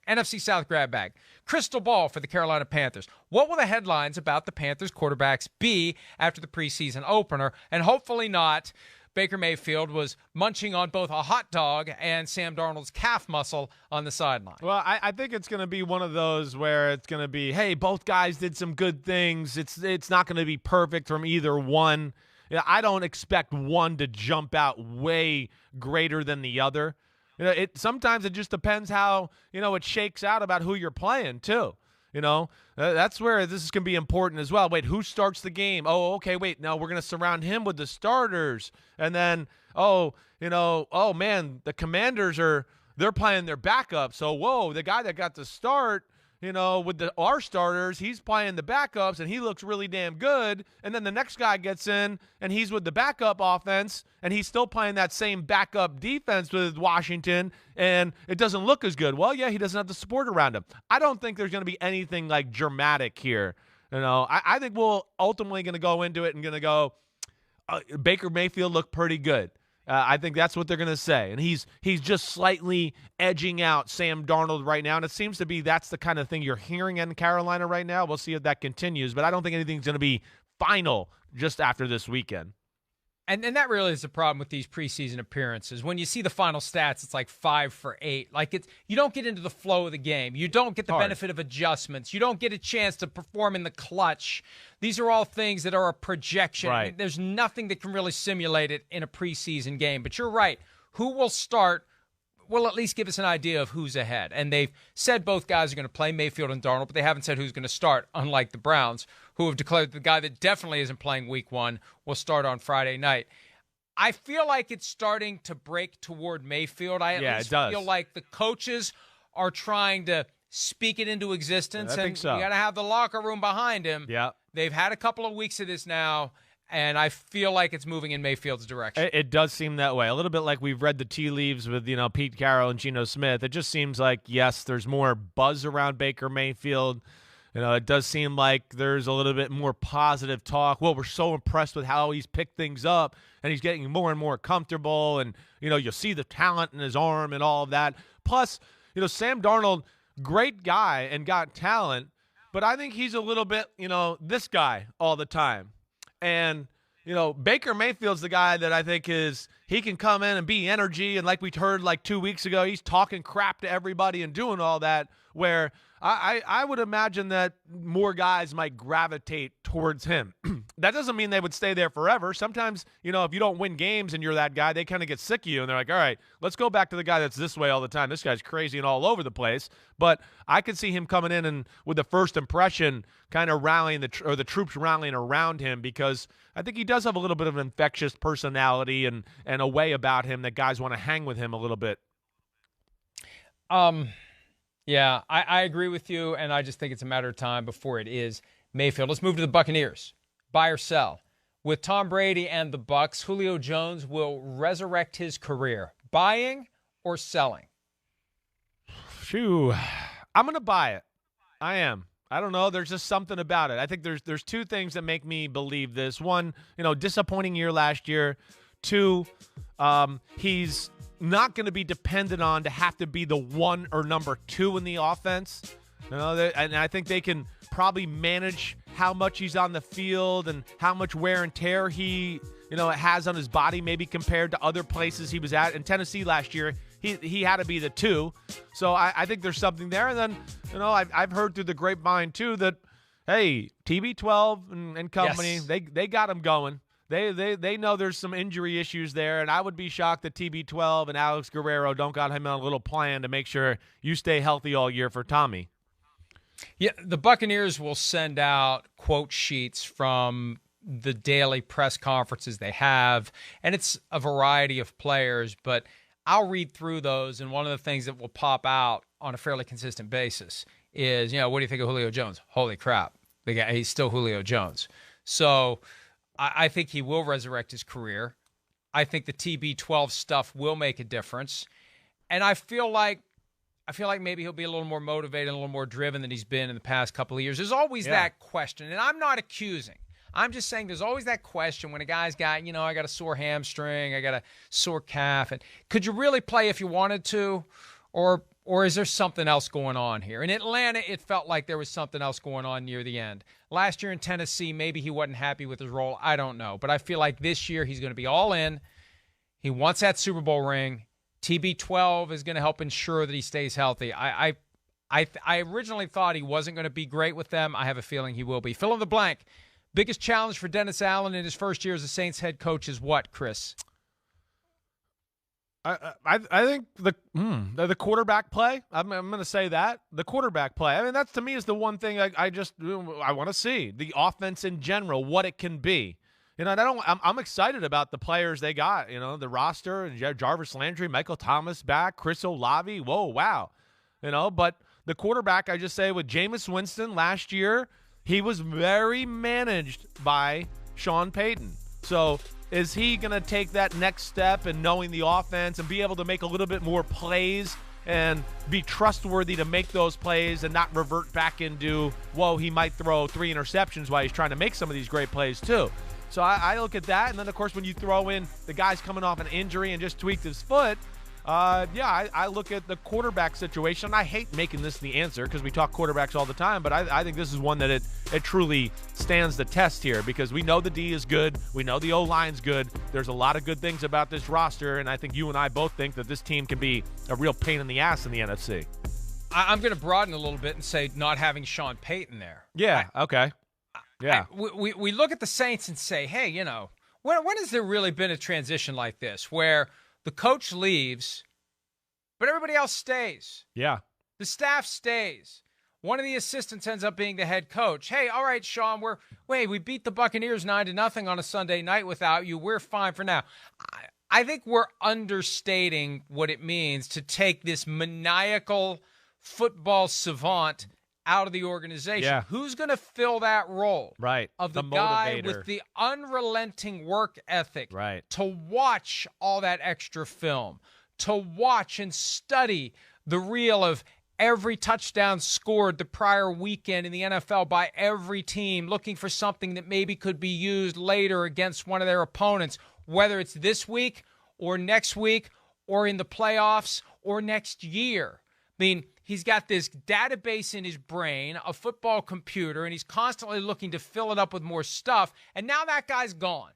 NFC South grab bag. Crystal ball for the Carolina Panthers. What will the headlines about the Panthers quarterbacks be after the preseason opener? And hopefully not. Baker Mayfield was munching on both a hot dog and Sam Darnold's calf muscle on the sideline. Well, I think it's going to be one of those where it's going to be, hey, both guys did some good things. It's not going to be perfect from either one. I don't expect one to jump out way greater than the other. Sometimes it just depends how, it shakes out about who you're playing, too. That's where this is going to be important as well. Wait, who starts the game? Oh, okay, wait, no, we're going to surround him with the starters. And then, oh man, the Commanders they're playing their backup. So, whoa, the guy that got to start, with our starters, he's playing the backups, and he looks really damn good. And then the next guy gets in, and he's with the backup offense, and he's still playing that same backup defense with Washington, and it doesn't look as good. Well, yeah, he doesn't have the support around him. I don't think there's going to be anything like dramatic here. I think we're ultimately going to go into it and going to go, Baker Mayfield looked pretty good. I think that's what they're going to say. And he's just slightly edging out Sam Darnold right now. And it seems to be that's the kind of thing you're hearing in Carolina right now. We'll see if that continues. But I don't think anything's going to be final just after this weekend. And that really is the problem with these preseason appearances. When you see the final stats, it's like 5 for 8. Like you don't get into the flow of the game. You don't get the benefit of adjustments. You don't get a chance to perform in the clutch. These are all things that are a projection. Right. There's nothing that can really simulate it in a preseason game. But you're right. Who will start will at least give us an idea of who's ahead. And they've said both guys are going to play, Mayfield and Darnold, but they haven't said who's going to start, unlike the Browns, who have declared the guy that definitely isn't playing week 1 will start on Friday night. I feel like it's starting to break toward Mayfield. I at least feel like the coaches are trying to speak it into existence. I think so. You got to have the locker room behind him. Yeah. They've had a couple of weeks of this now, and I feel like it's moving in Mayfield's direction. It does seem that way. A little bit like we've read the tea leaves with, Pete Carroll and Geno Smith. It just seems like, yes, there's more buzz around Baker Mayfield. It does seem like there's a little bit more positive talk. Well, we're so impressed with how he's picked things up, and he's getting more and more comfortable, and, you'll see the talent in his arm and all of that. Plus, Sam Darnold, great guy and got talent, but I think he's a little bit, this guy all the time. And, Baker Mayfield's the guy that I think he can come in and be energy. And like we heard like 2 weeks ago, he's talking crap to everybody and doing all that, where I would imagine that more guys might gravitate towards him. That doesn't mean they would stay there forever. Sometimes, if you don't win games and you're that guy, they kind of get sick of you and they're like, all right, let's go back to the guy that's this way all the time. This guy's crazy and all over the place. But I could see him coming in and with the first impression kind of rallying the troops rallying around him, because I think he does have a little bit of an infectious personality and a way about him that guys want to hang with him a little bit. Yeah, I agree with you, and I just think it's a matter of time before it is Mayfield. Let's move to the Buccaneers. Buy or sell. With Tom Brady and the Bucs, Julio Jones will resurrect his career. Buying or selling? Phew. I'm going to buy it. I am. I don't know. There's just something about it. I think there's two things that make me believe this. One, disappointing year last year. Two, he's not going to be dependent on to have to be the 1 or number 2 in the offense. And I think they can probably manage how much he's on the field and how much wear and tear he, has on his body, maybe compared to other places he was at. In Tennessee last year, he had to be the 2. So I think there's something there. And then, I've heard through the grapevine too that, hey, TB12 and company, yes, they got him going. They know there's some injury issues there, and I would be shocked that TB12 and Alex Guerrero don't got him on a little plan to make sure you stay healthy all year for Tommy. Yeah, the Buccaneers will send out quote sheets from the daily press conferences they have, and it's a variety of players, but I'll read through those, and one of the things that will pop out on a fairly consistent basis is, what do you think of Julio Jones? Holy crap, the guy, he's still Julio Jones. So I think he will resurrect his career. I think the TB12 stuff will make a difference. And I feel like maybe he'll be a little more motivated, a little more driven than he's been in the past couple of years. There's always that question, and I'm not accusing. I'm just saying there's always that question when a guy's got, I got a sore hamstring, I got a sore calf. And could you really play if you wanted to? Or Or is there something else going on here? In Atlanta, it felt like there was something else going on near the end. Last year in Tennessee, maybe he wasn't happy with his role. I don't know. But I feel like this year he's going to be all in. He wants that Super Bowl ring. TB12 is going to help ensure that he stays healthy. I originally thought he wasn't going to be great with them. I have a feeling he will be. Fill in the blank. Biggest challenge for Dennis Allen in his first year as a Saints head coach is what, Chris? I think the quarterback play. I'm going to say that the quarterback play. I mean, that's to me is the one thing I want to see the offense in general, what it can be. You know, I'm excited about the players they got. You know, the roster and Jarvis Landry, Michael Thomas back, Chris Olave. Whoa, wow. You know, but the quarterback, I just say with Jameis Winston last year, he was very managed by Sean Payton. So is he going to take that next step in knowing the offense and be able to make a little bit more plays and be trustworthy to make those plays and not revert back into, whoa, he might throw 3 interceptions while he's trying to make some of these great plays too. So I look at that, and then, of course, when you throw in the guy's coming off an injury and just tweaked his foot, I look at the quarterback situation. I hate making this the answer because we talk quarterbacks all the time, but I think this is one that it truly stands the test here because we know the D is good. We know the O-line's good. There's a lot of good things about this roster, and I think you and I both think that this team can be a real pain in the ass in the NFC. I'm going to broaden a little bit and say not having Sean Payton there. Yeah, okay. Yeah. We look at the Saints and say, hey, you know, when has there really been a transition like this where the coach leaves, but everybody else stays? Yeah. The staff stays. One of the assistants ends up being the head coach. Hey, all right, Sean, we beat the Buccaneers 9-0 on a Sunday night without you. We're fine for now. I think we're understating what it means to take this maniacal football savant out of the organization. Yeah. Who's going to fill that role? Right. Of the guy with the unrelenting work ethic. Right. To watch all that extra film, to watch and study the reel of every touchdown scored the prior weekend in the NFL by every team, looking for something that maybe could be used later against one of their opponents, whether it's this week or next week or in the playoffs or next year. I mean, he's got this database in his brain, a football computer, and he's constantly looking to fill it up with more stuff. And now that guy's gone.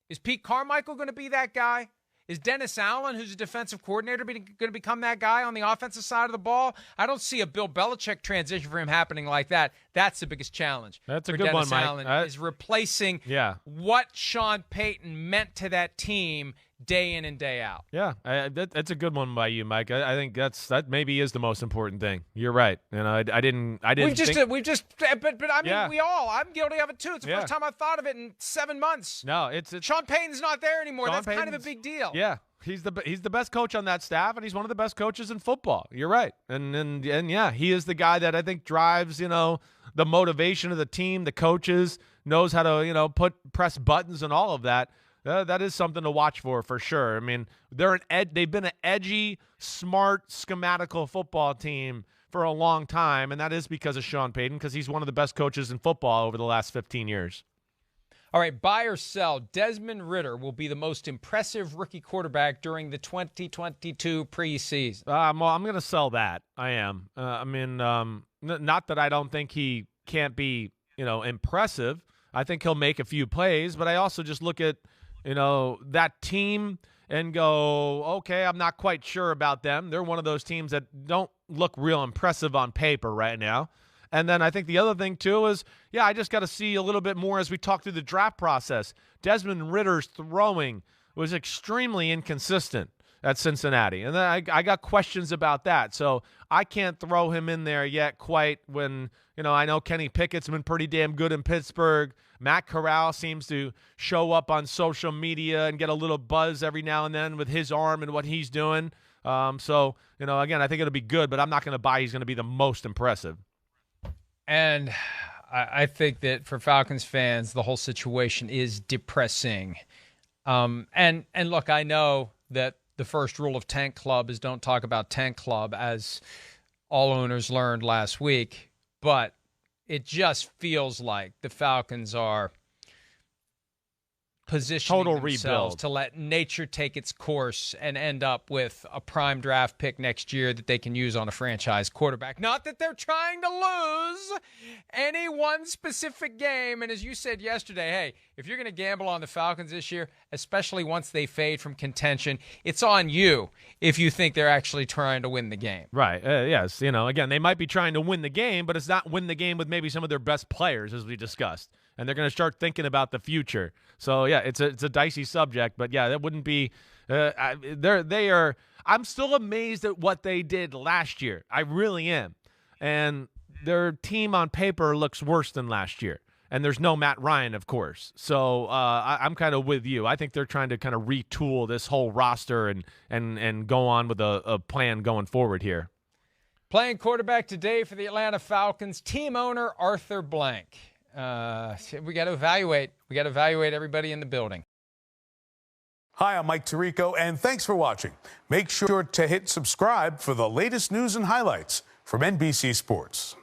Is Pete Carmichael going to be that guy? Is Dennis Allen, who's a defensive coordinator, going to become that guy on the offensive side of the ball? I don't see a Bill Belichick transition for him happening like that. That's the biggest challenge. That's a for good Dennis one, Mike. Allen, is replacing what Sean Payton meant to that team day in and day out. Yeah, that's a good one by you, Mike. I think that maybe is the most important thing. You're right. And I didn't. But I mean, I'm guilty of it too. It's the first time I've thought of it in 7 months. No, it's Sean Payton's not there anymore. Sean That's Payton's, kind of a big deal. Yeah, he's the best coach on that staff, and he's one of the best coaches in football. You're right. And yeah, he is the guy that I think drives, the motivation of the team, the coaches, knows how to, press buttons and all of that. That is something to watch for sure. I mean, they've been an edgy, smart, schematical football team for a long time, and that is because of Sean Payton, because he's one of the best coaches in football over the last 15 years. All right, buy or sell. Desmond Ridder will be the most impressive rookie quarterback during the 2022 preseason. I'm going to sell that. I am. Not that I don't think he can't be, impressive. I think he'll make a few plays, but I also just look at, that team and go, okay, I'm not quite sure about them. They're one of those teams that don't look real impressive on paper right now. And then I think the other thing, too, is, I just got to see a little bit more as we talk through the draft process. Desmond Ridder's throwing was extremely inconsistent at Cincinnati. And then I got questions about that. So I can't throw him in there yet quite when, I know Kenny Pickett's been pretty damn good in Pittsburgh. Matt Corral seems to show up on social media and get a little buzz every now and then with his arm and what he's doing. So, again, I think it'll be good, but I'm not going to buy he's going to be the most impressive. And I think that for Falcons fans, the whole situation is depressing. And look, I know that the first rule of Tank Club is don't talk about Tank Club, as all owners learned last week. But it just feels like the Falcons are positioning Total themselves rebuild. to let nature take its course and end up with a prime draft pick next year that they can use on a franchise quarterback. Not that they're trying to lose any one specific game. And as you said yesterday, hey, if you're going to gamble on the Falcons this year, especially once they fade from contention, it's on you if you think they're actually trying to win the game. Right. Yes. Again, they might be trying to win the game, but it's not win the game with maybe some of their best players, as we discussed. And they're going to start thinking about the future. So, yeah, it's a dicey subject. But, yeah, that wouldn't be I'm still amazed at what they did last year. I really am. And their team on paper looks worse than last year. And there's no Matt Ryan, of course. So I'm kind of with you. I think they're trying to kind of retool this whole roster and go on with a plan going forward here. Playing quarterback today for the Atlanta Falcons, team owner Arthur Blank. We got to evaluate. We got to evaluate everybody in the building. Hi, I'm Mike Tirico, and thanks for watching. Make sure to hit subscribe for the latest news and highlights from NBC Sports.